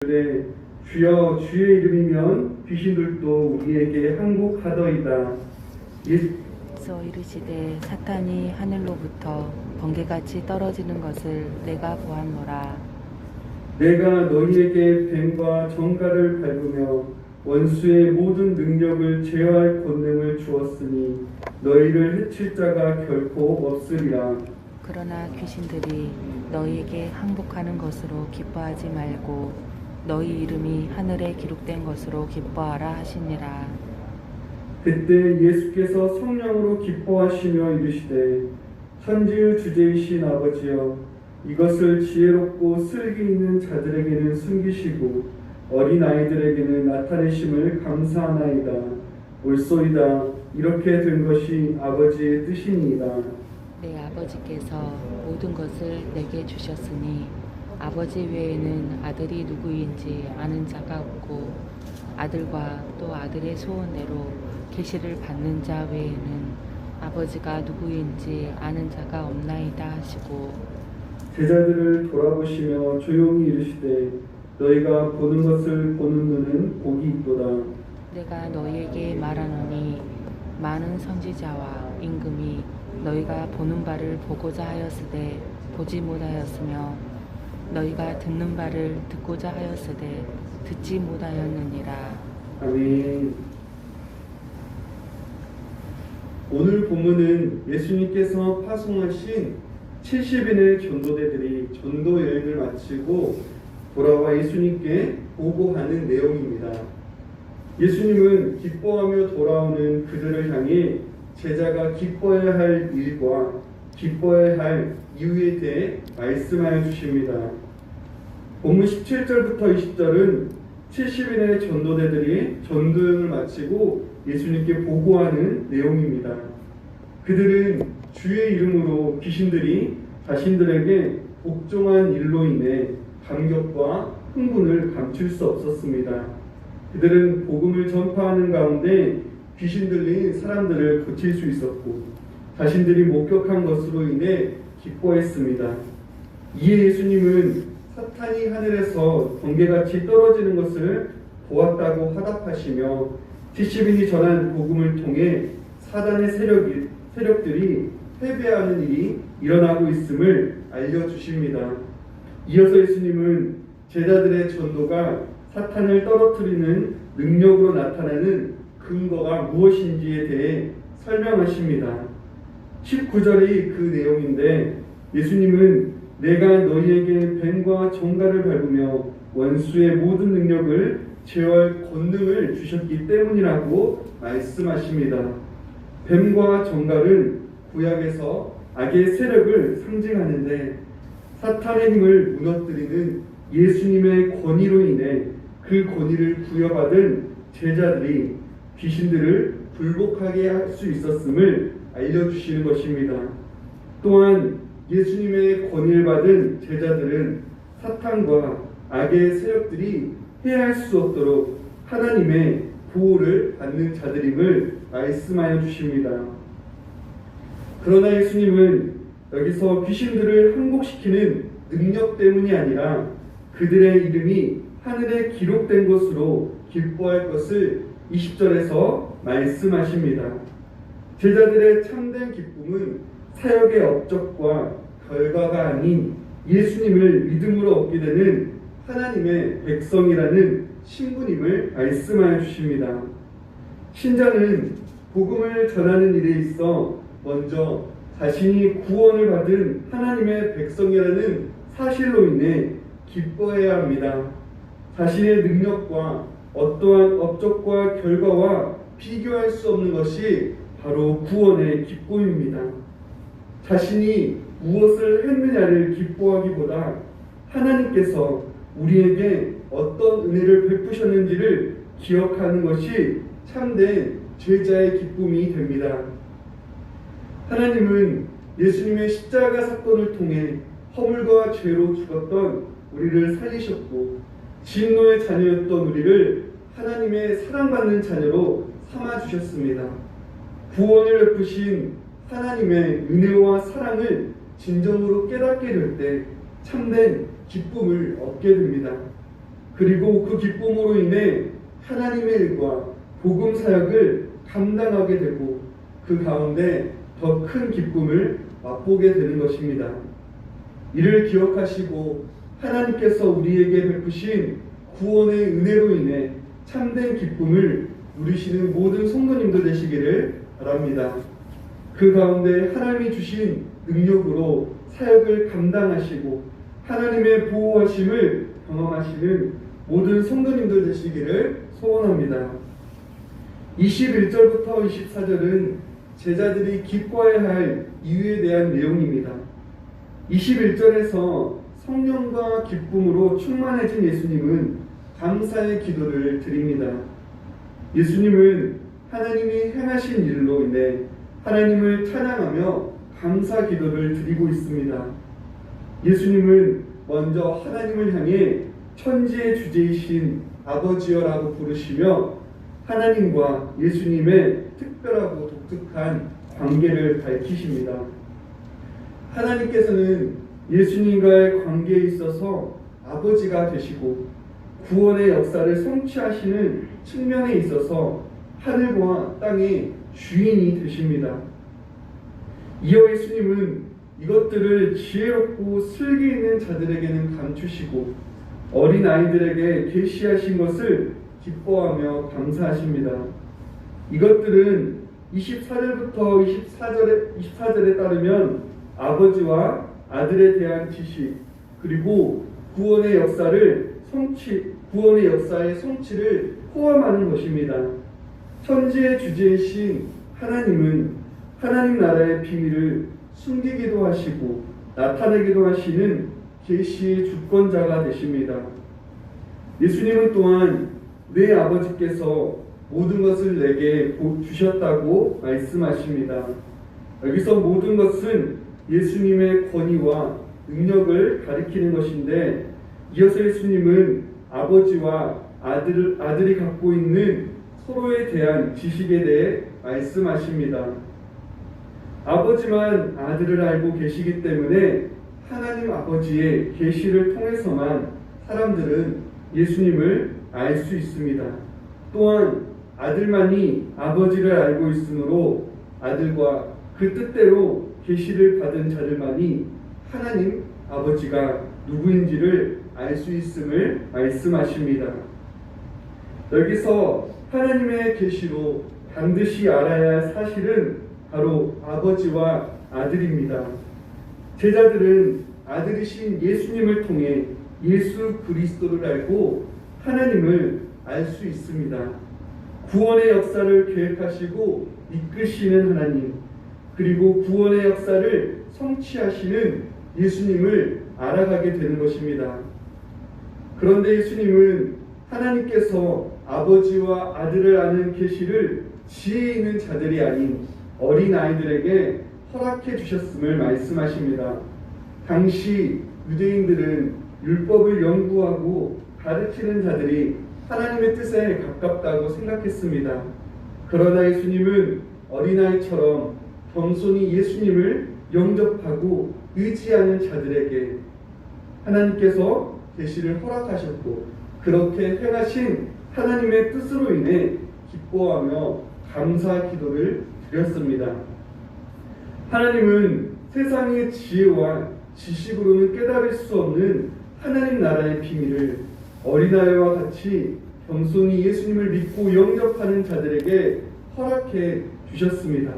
네, 주여 주의 이름이면 귀신들도 우리에게 항복하더이다. 서 이르시되 사탄이 하늘로부터 번개같이 떨어지는 것을 내가 보았노라. 내가 너희에게 뱀과 정갈을 밟으며 원수의 모든 능력을 제어할 권능을 주었으니 너희를 해칠 자가 결코 없으리라. 그러나 귀신들이 너희에게 항복하는 것으로 기뻐하지 말고 너희 이름이 하늘에 기록된 것으로 기뻐하라 하시니라. 그때 예수께서 성령으로 기뻐하시며 이르시되 천지의 주제이신 아버지여, 이것을 지혜롭고 슬기 있는 자들에게는 숨기시고 어린 아이들에게는 나타내심을 감사하나이다. 옳소이다. 이렇게 된 것이 아버지의 뜻이니이다. 내 아버지께서 모든 것을 내게 주셨으니 아버지 외에는 아들이 누구인지 아는 자가 없고 아들과 또 아들의 소원대로 계시를 받는 자 외에는 아버지가 누구인지 아는 자가 없나이다 하시고, 제자들을 돌아보시며 조용히 이르시되 너희가 보는 것을 보는 눈은 복이 있도다. 내가 너희에게 말하노니 많은 선지자와 임금이 너희가 보는 바를 보고자 하였으되 보지 못하였으며 너희가 듣는 바를 듣고자 하였으되 듣지 못하였느니라. 아멘. 오늘 본문은 예수님께서 파송하신 70인의 전도대들이 전도 여행을 마치고 돌아와 예수님께 보고하는 내용입니다. 예수님은 기뻐하며 돌아오는 그들을 향해 제자가 기뻐해야 할 일과 기뻐해야 할 이유에 대해 말씀하여 주십니다. 본문 17절부터 20절은 70인의 전도대들이 전도여행을 마치고 예수님께 보고하는 내용입니다. 그들은 주의 이름으로 귀신들이 자신들에게 복종한 일로 인해 감격과 흥분을 감출 수 없었습니다. 그들은 복음을 전파하는 가운데 귀신 들린 사람들을 고칠 수 있었고 자신들이 목격한 것으로 인해 기뻐했습니다. 이에 예수님은 사탄이 하늘에서 번개같이 떨어지는 것을 보았다고 화답하시며 70인이 전한 복음을 통해 사단의 세력들이 패배하는 일이 일어나고 있음을 알려주십니다. 이어서 예수님은 제자들의 전도가 사탄을 떨어뜨리는 능력으로 나타나는 근거가 무엇인지에 대해 설명하십니다. 19절이 그 내용인데 예수님은 내가 너희에게 뱀과 정갈을 밟으며 원수의 모든 능력을 제어할 권능을 주셨기 때문이라고 말씀하십니다. 뱀과 정갈은 구약에서 악의 세력을 상징하는데 사탄의 힘을 무너뜨리는 예수님의 권위로 인해 그 권위를 부여받은 제자들이 귀신들을 굴복하게 할 수 있었음을 알려주시는 것입니다. 또한 예수님의 권위를 받은 제자들은 사탄과 악의 세력들이 해할 수 없도록 하나님의 보호를 받는 자들임을 말씀하여 주십니다. 그러나 예수님은 여기서 귀신들을 항복시키는 능력 때문이 아니라 그들의 이름이 하늘에 기록된 것으로 기뻐할 것을 20절에서 말씀하십니다. 제자들의 참된 기쁨은 사역의 업적과 결과가 아닌 예수님을 믿음으로 얻게 되는 하나님의 백성이라는 신분임을 말씀하여 주십니다. 신자는 복음을 전하는 일에 있어 먼저 자신이 구원을 받은 하나님의 백성이라는 사실로 인해 기뻐해야 합니다. 자신의 능력과 어떠한 업적과 결과와 비교할 수 없는 것이 바로 구원의 기쁨입니다. 자신이 무엇을 했느냐를 기뻐하기보다 하나님께서 우리에게 어떤 은혜를 베푸셨는지를 기억하는 것이 참된 제자의 기쁨이 됩니다. 하나님은 예수님의 십자가 사건을 통해 허물과 죄로 죽었던 우리를 살리셨고 진노의 자녀였던 우리를 하나님의 사랑받는 자녀로 삼아주셨습니다. 구원을 베푸신 하나님의 은혜와 사랑을 진정으로 깨닫게 될 때 참된 기쁨을 얻게 됩니다. 그리고 그 기쁨으로 인해 하나님의 일과 복음 사역을 감당하게 되고 그 가운데 더 큰 기쁨을 맛보게 되는 것입니다. 이를 기억하시고 하나님께서 우리에게 베푸신 구원의 은혜로 인해 참된 기쁨을 누리시는 모든 성도님들 되시기를 바랍니다. 그 가운데 하나님이 주신 능력으로 사역을 감당하시고 하나님의 보호하심을 경험하시는 모든 성도님들 되시기를 소원합니다. 21절부터 24절은 제자들이 기뻐해야 할 이유에 대한 내용입니다. 21절에서 성령과 기쁨으로 충만해진 예수님은 감사의 기도를 드립니다. 예수님은 하나님이 행하신 일로 인해 하나님을 찬양하며 감사 기도를 드리고 있습니다. 예수님은 먼저 하나님을 향해 천지의 주제이신 아버지여라고 부르시며 하나님과 예수님의 특별하고 독특한 관계를 밝히십니다. 하나님께서는 예수님과의 관계에 있어서 아버지가 되시고 구원의 역사를 성취하시는 측면에 있어서 하늘과 땅의 주인이 되십니다. 이어 예수님은 이것들을 지혜롭고 슬기 있는 자들에게는 감추시고 어린아이들에게 계시하신 것을 기뻐하며 감사하십니다. 이것들은 24절부터 24절에 따르면 아버지와 아들에 대한 지식 그리고 구원의 역사의 성취를 포함하는 것입니다. 천지의 주제이신 하나님은 하나님 나라의 비밀을 숨기기도 하시고 나타내기도 하시는 계시의 주권자가 되십니다. 예수님은 또한 내 아버지께서 모든 것을 내게 주셨다고 말씀하십니다. 여기서 모든 것은 예수님의 권위와 능력을 가리키는 것인데 이어서 예수님은 아버지와 아들이 갖고 있는 서로에 대한 지식에 대해 말씀하십니다. 아버지만 아들을 알고 계시기 때문에 하나님 아버지의 계시를 통해서만 사람들은 예수님을 알 수 있습니다. 또한 아들만이 아버지를 알고 있으므로 아들과 그 뜻대로 계시를 받은 자들만이 하나님 아버지가 누구인지를 알 수 있음을 말씀하십니다. 여기서 하나님의 계시로 반드시 알아야 할 사실은 바로 아버지와 아들입니다. 제자들은 아들이신 예수님을 통해 예수 그리스도를 알고 하나님을 알 수 있습니다. 구원의 역사를 계획하시고 이끄시는 하나님, 그리고 구원의 역사를 성취하시는 예수님을 알아가게 되는 것입니다. 그런데 예수님은 하나님께서 아버지와 아들을 아는 계시를 지혜 있는 자들이 아닌 어린아이들에게 허락해 주셨음을 말씀하십니다. 당시 유대인들은 율법을 연구하고 가르치는 자들이 하나님의 뜻에 가깝다고 생각했습니다. 그러나 예수님은 어린아이처럼 겸손히 예수님을 영접하고 의지하는 자들에게 하나님께서 계시를 허락하셨고 그렇게 행하신 하나님의 뜻으로 인해 기뻐하며 감사 기도를 드렸습니다. 하나님은 세상의 지혜와 지식으로는 깨달을 수 없는 하나님 나라의 비밀을 어린아이와 같이 겸손히 예수님을 믿고 영접하는 자들에게 허락해 주셨습니다.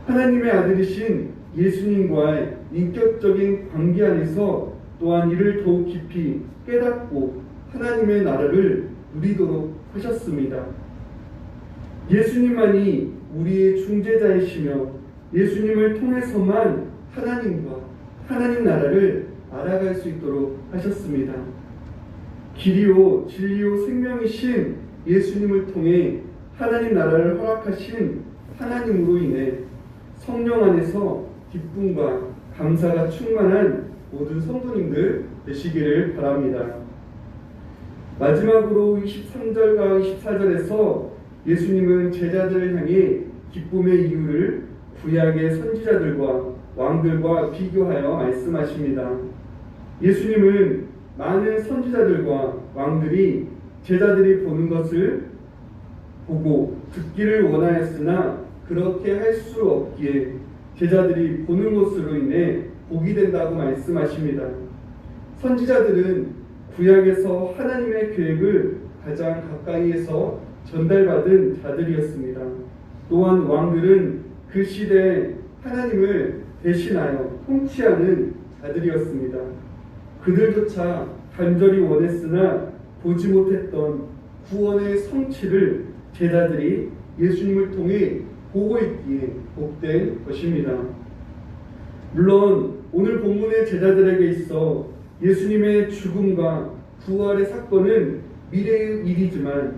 하나님의 아들이신 예수님과의 인격적인 관계 안에서 또한 이를 더욱 깊이 깨닫고 하나님의 나라를 누리도록 하셨습니다. 예수님만이 우리의 중재자이시며 예수님을 통해서만 하나님과 하나님 나라를 알아갈 수 있도록 하셨습니다. 길이요 진리요 생명이신 예수님을 통해 하나님 나라를 허락하신 하나님으로 인해 성령 안에서 기쁨과 감사가 충만한 모든 성도님들 되시기를 바랍니다. 마지막으로 23절과 24절에서 예수님은 제자들을 향해 기쁨의 이유를 구약의 선지자들과 왕들과 비교하여 말씀하십니다. 예수님은 많은 선지자들과 왕들이 제자들이 보는 것을 보고 듣기를 원하였으나 그렇게 할 수 없기에 제자들이 보는 것으로 인해 복이 된다고 말씀하십니다. 선지자들은 구약에서 하나님의 계획을 가장 가까이에서 전달받은 자들이었습니다. 또한 왕들은 그 시대에 하나님을 대신하여 통치하는 자들이었습니다. 그들조차 간절히 원했으나 보지 못했던 구원의 성취를 제자들이 예수님을 통해 보고 있기에 복된 것입니다. 물론 오늘 본문의 제자들에게 있어 예수님의 죽음과 부활의 사건은 미래의 일이지만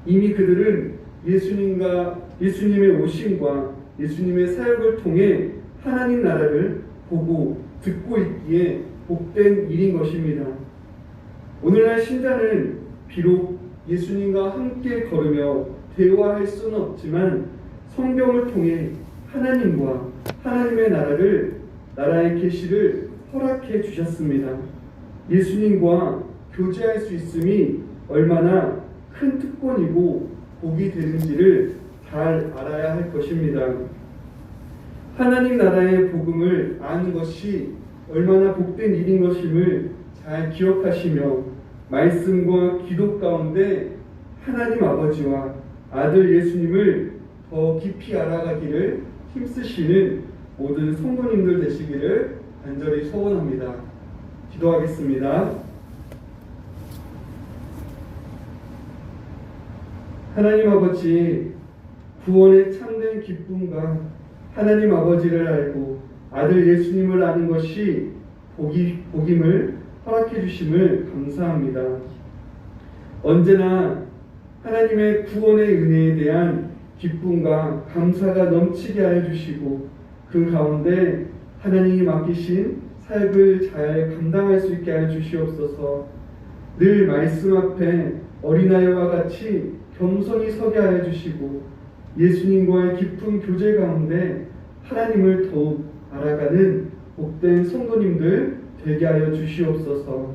이미 그들은 예수님의 오심과 예수님의 사역을 통해 하나님 나라를 보고 듣고 있기에 복된 일인 것입니다. 오늘날 신자는 비록 예수님과 함께 걸으며 대화할 수는 없지만 성경을 통해 하나님과 하나님의 나라의 계시를 허락해 주셨습니다. 예수님과 교제할 수 있음이 얼마나 큰 특권이고 복이 되는지를 잘 알아야 할 것입니다. 하나님 나라의 복음을 아는 것이 얼마나 복된 일인 것임을 잘 기억하시며 말씀과 기도 가운데 하나님 아버지와 아들 예수님을 더 깊이 알아가기를 힘쓰시는 모든 성도님들 되시기를 간절히 소원합니다. 기도하겠습니다. 하나님 아버지, 구원의 참된 기쁨과 하나님 아버지를 알고 아들 예수님을 아는 것이 복임을 허락해 주심을 감사합니다. 언제나 하나님의 구원의 은혜에 대한 기쁨과 감사가 넘치게 하여 주시고 그 가운데 하나님이 맡기신 사역을 잘 감당할 수 있게 하여 주시옵소서. 늘 말씀 앞에 어린아이와 같이 겸손히 서게 하여 주시고 예수님과의 깊은 교제 가운데 하나님을 더욱 알아가는 복된 성도님들 되게 하여 주시옵소서.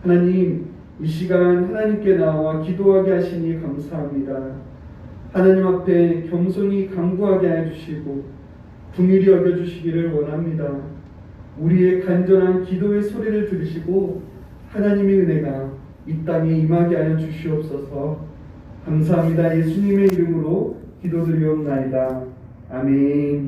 하나님, 이 시간 하나님께 나와 기도하게 하시니 감사합니다. 하나님 앞에 겸손히 간구하게 하여 주시고 긍휼히 여겨주시기를 원합니다. 우리의 간절한 기도의 소리를 들으시고 하나님의 은혜가 이 땅에 임하게 하여 주시옵소서. 감사합니다. 예수님의 이름으로 기도드리옵나이다. 아멘.